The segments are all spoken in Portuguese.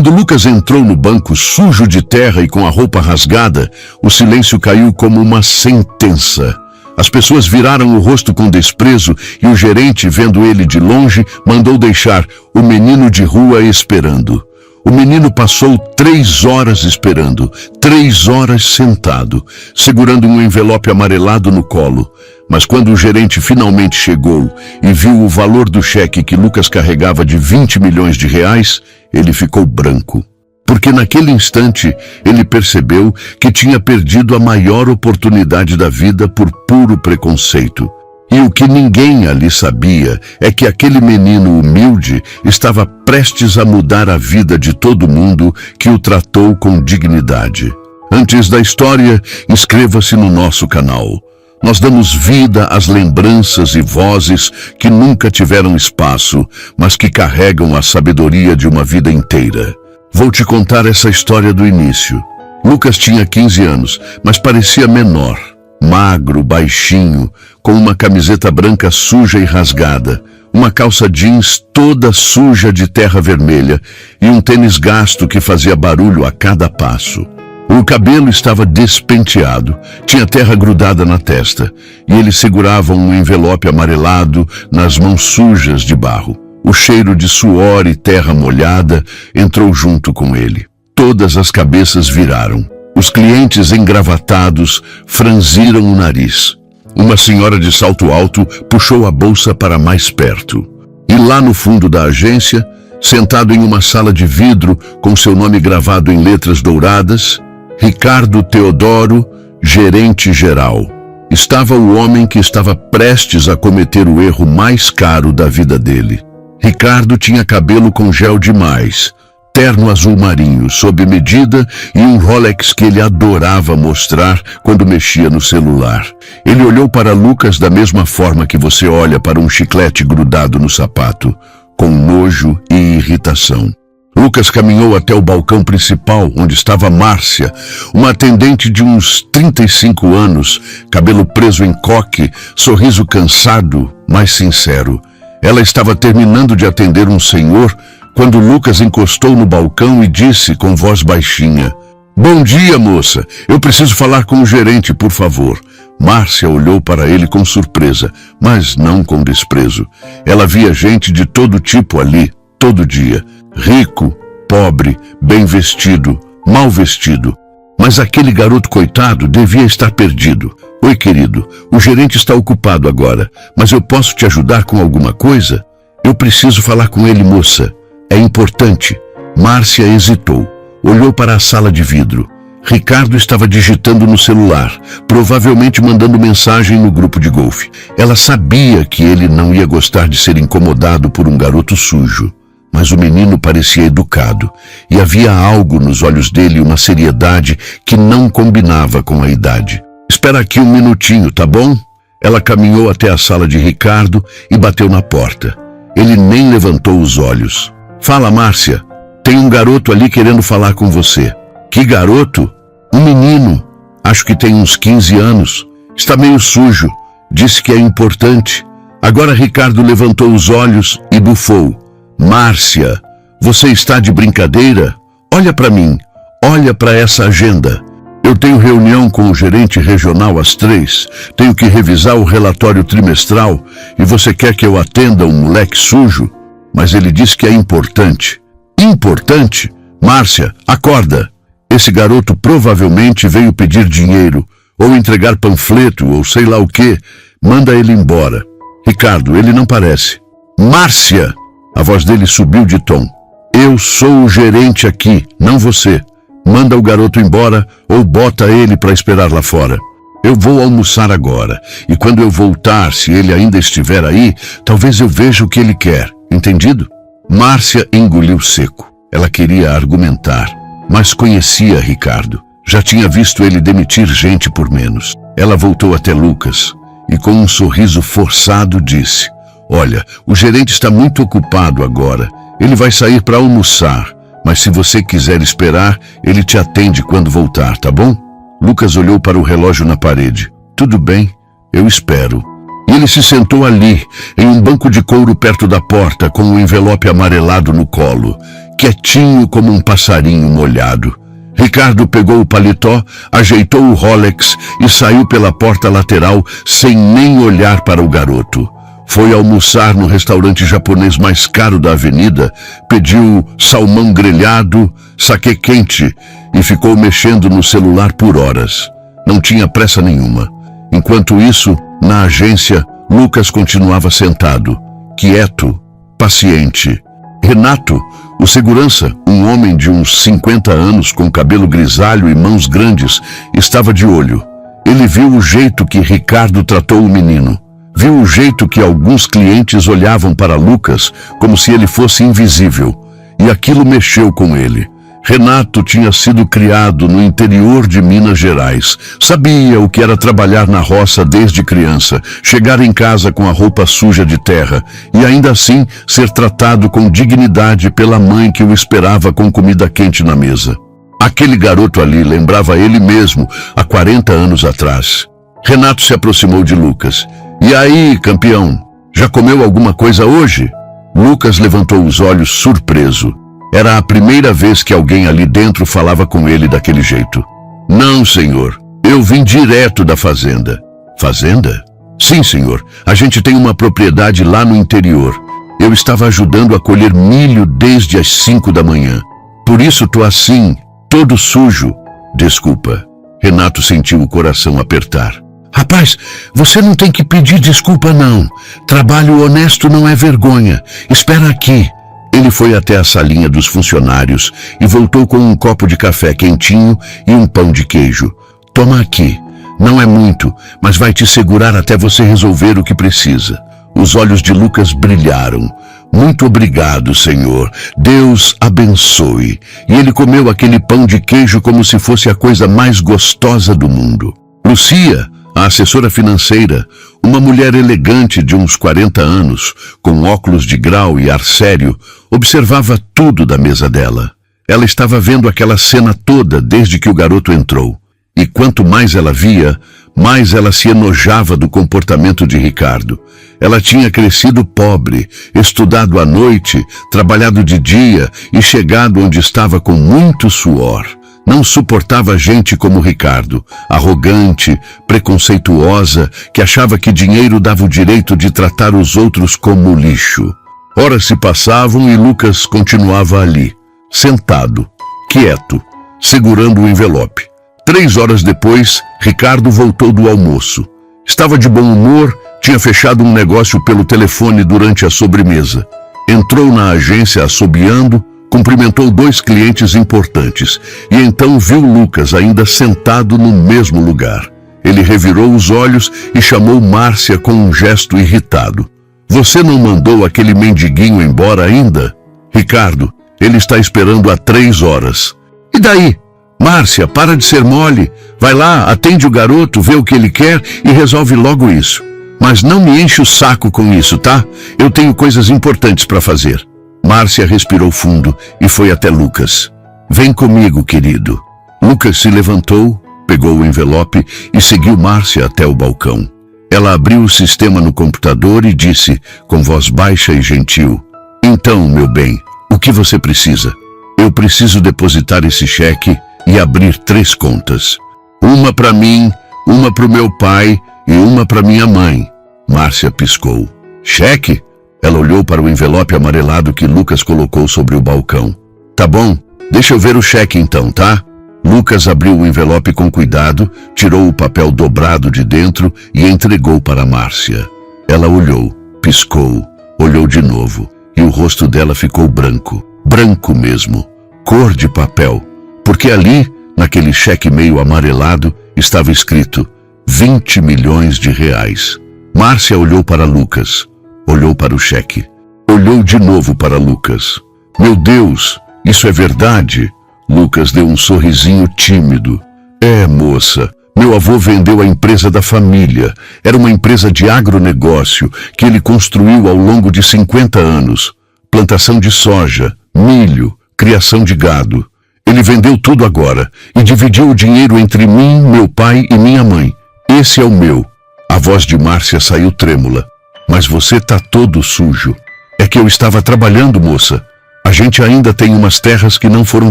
Quando Lucas entrou no banco sujo de terra e com a roupa rasgada, o silêncio caiu como uma sentença. As pessoas viraram o rosto com desprezo e o gerente, vendo ele de longe, mandou deixar o menino de rua esperando. O menino passou 3 horas esperando, 3 horas sentado, segurando um envelope amarelado no colo. Mas quando o gerente finalmente chegou e viu o valor do cheque que Lucas carregava de 20 milhões de reais, ele ficou branco. Porque naquele instante ele percebeu que tinha perdido a maior oportunidade da vida por puro preconceito. E o que ninguém ali sabia é que aquele menino humilde estava prestes a mudar a vida de todo mundo que o tratou com dignidade. Antes da história, inscreva-se no nosso canal. Nós damos vida às lembranças e vozes que nunca tiveram espaço, mas que carregam a sabedoria de uma vida inteira. Vou te contar essa história do início. Lucas tinha 15 anos, mas parecia menor. Magro, baixinho, com uma camiseta branca suja e rasgada, uma calça jeans toda suja de terra vermelha e um tênis gasto que fazia barulho a cada passo. O cabelo estava despenteado, tinha terra grudada na testa e ele segurava um envelope amarelado nas mãos sujas de barro. O cheiro de suor e terra molhada entrou junto com ele. Todas as cabeças viraram. Os clientes engravatados franziram o nariz. Uma senhora de salto alto puxou a bolsa para mais perto. E lá no fundo da agência, sentado em uma sala de vidro com seu nome gravado em letras douradas, Ricardo Teodoro, gerente geral. Estava o homem que estava prestes a cometer o erro mais caro da vida dele. Ricardo tinha cabelo com gel demais, terno azul marinho, sob medida e um Rolex que ele adorava mostrar quando mexia no celular. Ele olhou para Lucas da mesma forma que você olha para um chiclete grudado no sapato, com nojo e irritação. Lucas caminhou até o balcão principal, onde estava Márcia, uma atendente de uns 35 anos, cabelo preso em coque, sorriso cansado, mas sincero. Ela estava terminando de atender um senhor quando Lucas encostou no balcão e disse com voz baixinha: "Bom dia, moça. Eu preciso falar com o gerente, por favor." Márcia olhou para ele com surpresa, mas não com desprezo. Ela via gente de todo tipo ali, todo dia. Rico, pobre, bem vestido, mal vestido. Mas aquele garoto coitado devia estar perdido. "Oi, querido, o gerente está ocupado agora, mas eu posso te ajudar com alguma coisa?" "Eu preciso falar com ele, moça. É importante." Márcia hesitou. Olhou para a sala de vidro. Ricardo estava digitando no celular, provavelmente mandando mensagem no grupo de golfe. Ela sabia que ele não ia gostar de ser incomodado por um garoto sujo. Mas o menino parecia educado, e havia algo nos olhos dele, uma seriedade que não combinava com a idade. "Espera aqui um minutinho, tá bom?" Ela caminhou até a sala de Ricardo e bateu na porta. Ele nem levantou os olhos. "Fala, Márcia. Tem um garoto ali querendo falar com você." "Que garoto?" "Um menino. Acho que tem uns 15 anos. Está meio sujo. Disse que é importante." Agora Ricardo levantou os olhos e bufou. "Márcia, você está de brincadeira? Olha para mim. Olha para essa agenda. Eu tenho reunião com o gerente regional às 3. Tenho que revisar o relatório trimestral e você quer que eu atenda um moleque sujo?" "Mas ele disse que é importante." "Importante? Márcia, acorda. Esse garoto provavelmente veio pedir dinheiro, ou entregar panfleto, ou sei lá o quê. Manda ele embora." "Ricardo, ele não parece." "Márcia!" A voz dele subiu de tom. "Eu sou o gerente aqui, não você. Manda o garoto embora ou bota ele para esperar lá fora. Eu vou almoçar agora, e quando eu voltar, se ele ainda estiver aí, talvez eu veja o que ele quer. Entendido?" Márcia engoliu seco. Ela queria argumentar, mas conhecia Ricardo. Já tinha visto ele demitir gente por menos. Ela voltou até Lucas e com um sorriso forçado disse: "Olha, o gerente está muito ocupado agora. Ele vai sair para almoçar, mas se você quiser esperar, ele te atende quando voltar, tá bom?" Lucas olhou para o relógio na parede. "Tudo bem, eu espero." E ele se sentou ali, em um banco de couro perto da porta, com um envelope amarelado no colo. quietinho como um passarinho molhado. Ricardo pegou o paletó, ajeitou o Rolex e saiu pela porta lateral sem nem olhar para o garoto. Foi almoçar no restaurante japonês mais caro da avenida, pediu salmão grelhado, saquê quente e ficou mexendo no celular por horas. Não tinha pressa nenhuma. Enquanto isso, na agência, Lucas continuava sentado, quieto, paciente. Renato, o segurança, um homem de uns 50 anos com cabelo grisalho e mãos grandes, estava de olho. Ele viu o jeito que Ricardo tratou o menino. Viu o jeito que alguns clientes olhavam para Lucas como se ele fosse invisível. E aquilo mexeu com ele. Renato tinha sido criado no interior de Minas Gerais. Sabia o que era trabalhar na roça desde criança, chegar em casa com a roupa suja de terra e ainda assim ser tratado com dignidade pela mãe que o esperava com comida quente na mesa. Aquele garoto ali lembrava ele mesmo, há 40 anos atrás. Renato se aproximou de Lucas. "E aí, campeão, já comeu alguma coisa hoje?" Lucas levantou os olhos surpreso. Era a primeira vez que alguém ali dentro falava com ele daquele jeito. "Não, senhor. Eu vim direto da fazenda." "Fazenda?" "Sim, senhor. A gente tem uma propriedade lá no interior. Eu estava ajudando a colher milho desde as 5 da manhã. Por isso tô assim, todo sujo." "Desculpa." Renato sentiu o coração apertar. "Rapaz, você não tem que pedir desculpa, não. Trabalho honesto não é vergonha. Espera aqui." Ele foi até a salinha dos funcionários e voltou com um copo de café quentinho e um pão de queijo. "Toma aqui. Não é muito, mas vai te segurar até você resolver o que precisa." Os olhos de Lucas brilharam. "Muito obrigado, senhor. Deus abençoe." E ele comeu aquele pão de queijo como se fosse a coisa mais gostosa do mundo. Lucia, a assessora financeira, uma mulher elegante de uns 40 anos, com óculos de grau e ar sério, observava tudo da mesa dela. Ela estava vendo aquela cena toda desde que o garoto entrou. E quanto mais ela via, mais ela se enojava do comportamento de Ricardo. Ela tinha crescido pobre, estudado à noite, trabalhado de dia e chegado onde estava com muito suor. Não suportava gente como Ricardo, arrogante, preconceituosa, que achava que dinheiro dava o direito de tratar os outros como lixo. Horas se passavam e Lucas continuava ali, sentado, quieto, segurando o envelope. 3 horas depois, Ricardo voltou do almoço. Estava de bom humor, tinha fechado um negócio pelo telefone durante a sobremesa. Entrou na agência assobiando, cumprimentou 2 clientes importantes e então viu Lucas ainda sentado no mesmo lugar. Ele revirou os olhos e chamou Márcia com um gesto irritado. "Você não mandou aquele mendiguinho embora ainda?" "Ricardo, ele está esperando há 3 horas." "E daí? Márcia, para de ser mole. Vai lá, atende o garoto, vê o que ele quer e resolve logo isso. Mas não me enche o saco com isso, tá? Eu tenho coisas importantes para fazer." Márcia respirou fundo e foi até Lucas. "Vem comigo, querido." Lucas se levantou, pegou o envelope e seguiu Márcia até o balcão. Ela abriu o sistema no computador e disse, com voz baixa e gentil, "Então, meu bem, o que você precisa?" "Eu preciso depositar esse cheque e abrir 3 contas. Uma para mim, uma para o meu pai e uma para minha mãe." Márcia piscou. "Cheque?" Ela olhou para o envelope amarelado que Lucas colocou sobre o balcão. "Tá bom, deixa eu ver o cheque então, tá?" Lucas abriu o envelope com cuidado, tirou o papel dobrado de dentro e entregou para Márcia. Ela olhou, piscou, olhou de novo e o rosto dela ficou branco. Branco mesmo, cor de papel, porque ali, naquele cheque meio amarelado, estava escrito 20 milhões de reais. Márcia olhou para Lucas. Olhou para o cheque. Olhou de novo para Lucas. "Meu Deus, isso é verdade?" Lucas deu um sorrisinho tímido. "É, moça, meu avô vendeu a empresa da família. Era uma empresa de agronegócio que ele construiu ao longo de 50 anos. Plantação de soja, milho, criação de gado. Ele vendeu tudo agora e dividiu o dinheiro entre mim, meu pai e minha mãe. Esse é o meu." A voz de Márcia saiu trêmula. "Mas você tá todo sujo." "É que eu estava trabalhando, moça." A gente ainda tem umas terras que não foram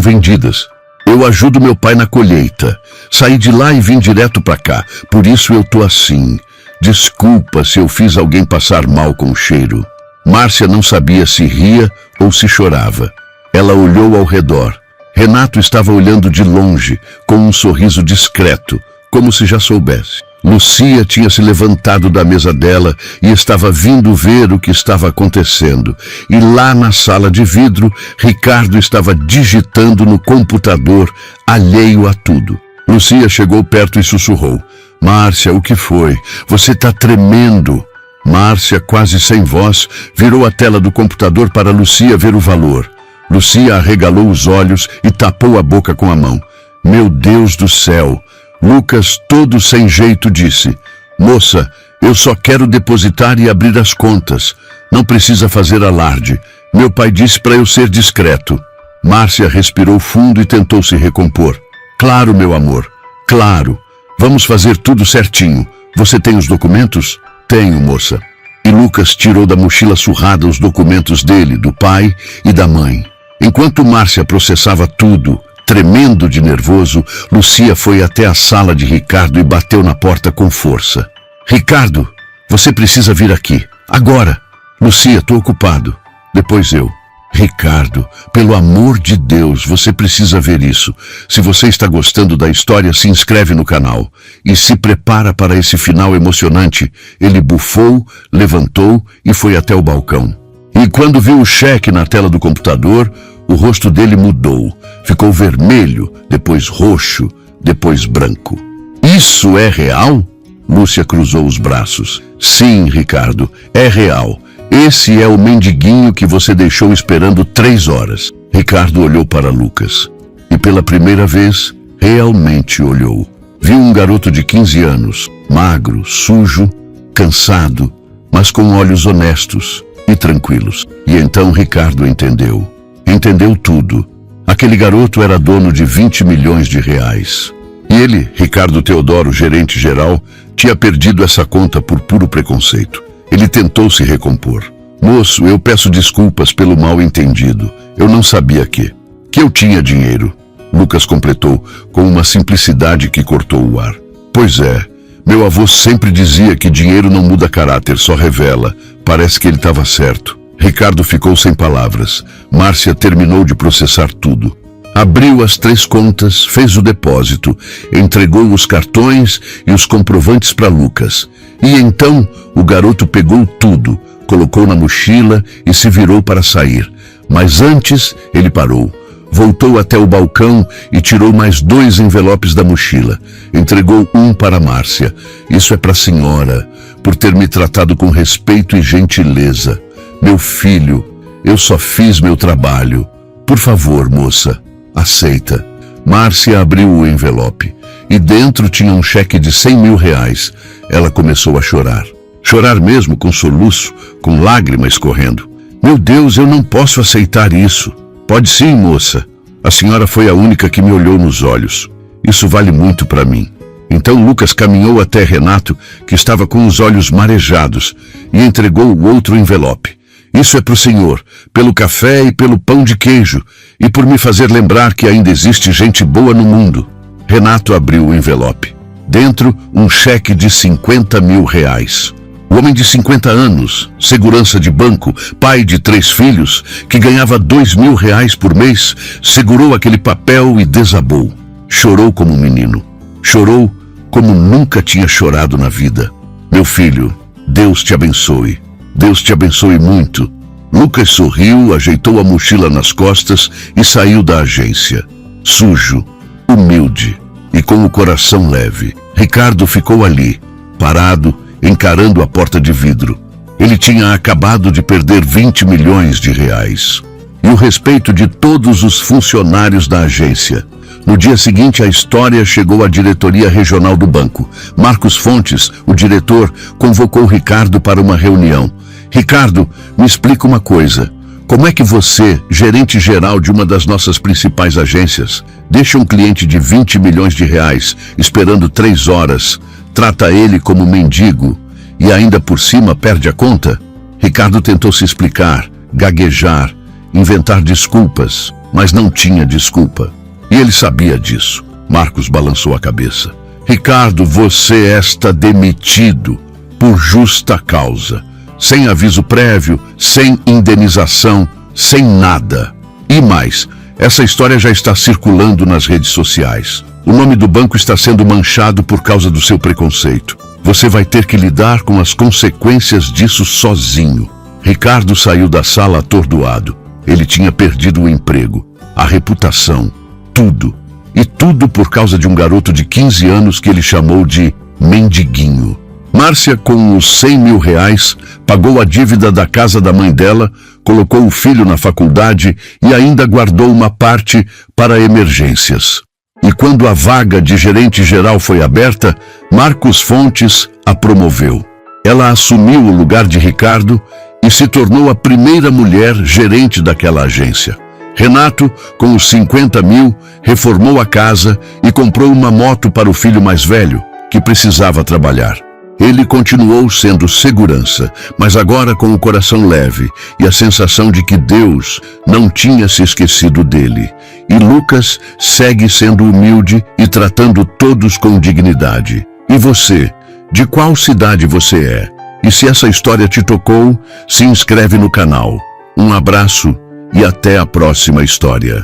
vendidas. Eu ajudo meu pai na colheita. Saí de lá e vim direto pra cá. Por isso eu tô assim. Desculpa se eu fiz alguém passar mal com o cheiro. Márcia não sabia se ria ou se chorava. Ela olhou ao redor. Renato estava olhando de longe, com um sorriso discreto, como se já soubesse. Lucia tinha se levantado da mesa dela e estava vindo ver o que estava acontecendo. E lá na sala de vidro, Ricardo estava digitando no computador, alheio a tudo. Lucia chegou perto e sussurrou: Márcia, o que foi? Você está tremendo. Márcia, quase sem voz, virou a tela do computador para Lucia ver o valor. Lucia arregalou os olhos e tapou a boca com a mão. Meu Deus do céu! Lucas, todo sem jeito, disse: Moça, eu só quero depositar e abrir as contas. Não precisa fazer alarde. Meu pai disse para eu ser discreto. Márcia respirou fundo e tentou se recompor. Claro, meu amor, claro. Vamos fazer tudo certinho. Você tem os documentos? Tenho, moça. E Lucas tirou da mochila surrada os documentos dele, do pai e da mãe. Enquanto Márcia processava tudo, tremendo de nervoso, Lucia foi até a sala de Ricardo e bateu na porta com força. Ricardo, você precisa vir aqui. Agora. Lucia, tô ocupado. Depois eu. Ricardo, pelo amor de Deus, você precisa ver isso. Se você está gostando da história, se inscreve no canal. E se prepara para esse final emocionante. Ele bufou, levantou e foi até o balcão. E quando viu o cheque na tela do computador, o rosto dele mudou. Ficou vermelho, depois roxo, depois branco. Isso é real? Lúcia cruzou os braços. Sim, Ricardo, é real. Esse é o mendiguinho que você deixou esperando 3 horas. Ricardo olhou para Lucas. E pela primeira vez, realmente olhou. Viu um garoto de 15 anos, magro, sujo, cansado, mas com olhos honestos e tranquilos. E então Ricardo entendeu. Entendeu tudo. Aquele garoto era dono de 20 milhões de reais. E ele, Ricardo Teodoro, gerente geral, tinha perdido essa conta por puro preconceito. Ele tentou se recompor. Moço, eu peço desculpas pelo mal entendido. Eu não sabia que eu tinha dinheiro. Lucas completou com uma simplicidade que cortou o ar. Pois é, meu avô sempre dizia que dinheiro não muda caráter, só revela. Parece que ele estava certo. Ricardo ficou sem palavras. Márcia terminou de processar tudo. Abriu as 3 contas, fez o depósito, entregou os cartões e os comprovantes para Lucas. E então o garoto pegou tudo, colocou na mochila e se virou para sair. Mas antes ele parou. Voltou até o balcão e tirou mais 2 envelopes da mochila. Entregou um para Márcia. Isso é para a senhora, por ter me tratado com respeito e gentileza. Meu filho, eu só fiz meu trabalho. Por favor, moça, aceita. Márcia abriu o envelope e dentro tinha um cheque de 100 mil reais. Ela começou a chorar. Chorar mesmo, com soluço, com lágrimas correndo. Meu Deus, eu não posso aceitar isso. Pode sim, moça. A senhora foi a única que me olhou nos olhos. Isso vale muito para mim. Então Lucas caminhou até Renato, que estava com os olhos marejados, e entregou o outro envelope. Isso é para o senhor, pelo café e pelo pão de queijo, e por me fazer lembrar que ainda existe gente boa no mundo. Renato abriu o envelope. Dentro, um cheque de 50 mil reais. O homem de 50 anos, segurança de banco, pai de 3 filhos, que ganhava 2 mil reais por mês, segurou aquele papel e desabou. Chorou como um menino. Chorou como nunca tinha chorado na vida. Meu filho, Deus te abençoe. Deus te abençoe muito. Lucas sorriu, ajeitou a mochila nas costas e saiu da agência. Sujo, humilde e com o coração leve. Ricardo ficou ali, parado, encarando a porta de vidro. Ele tinha acabado de perder 20 milhões de reais. E o respeito de todos os funcionários da agência. No dia seguinte, a história chegou à diretoria regional do banco. Marcos Fontes, o diretor, convocou Ricardo para uma reunião. Ricardo, me explica uma coisa. Como é que você, gerente geral de uma das nossas principais agências, deixa um cliente de 20 milhões de reais esperando 3 horas, trata ele como mendigo e ainda por cima perde a conta? Ricardo tentou se explicar, gaguejar, inventar desculpas, mas não tinha desculpa. E ele sabia disso. Marcos balançou a cabeça. Ricardo, você está demitido por justa causa. Sem aviso prévio, sem indenização, sem nada. E mais, essa história já está circulando nas redes sociais. O nome do banco está sendo manchado por causa do seu preconceito. Você vai ter que lidar com as consequências disso sozinho. Ricardo saiu da sala atordoado. Ele tinha perdido o emprego, a reputação, tudo. E tudo por causa de um garoto de 15 anos que ele chamou de mendiguinho. Márcia, com os 100 mil reais, pagou a dívida da casa da mãe dela, colocou o filho na faculdade e ainda guardou uma parte para emergências. E quando a vaga de gerente geral foi aberta, Marcos Fontes a promoveu. Ela assumiu o lugar de Ricardo e se tornou a primeira mulher gerente daquela agência. Renato, com os 50 mil, reformou a casa e comprou uma moto para o filho mais velho, que precisava trabalhar. Ele continuou sendo segurança, mas agora com o coração leve e a sensação de que Deus não tinha se esquecido dele. E Lucas segue sendo humilde e tratando todos com dignidade. E você? De qual cidade você é? E se essa história te tocou, se inscreve no canal. Um abraço e até a próxima história.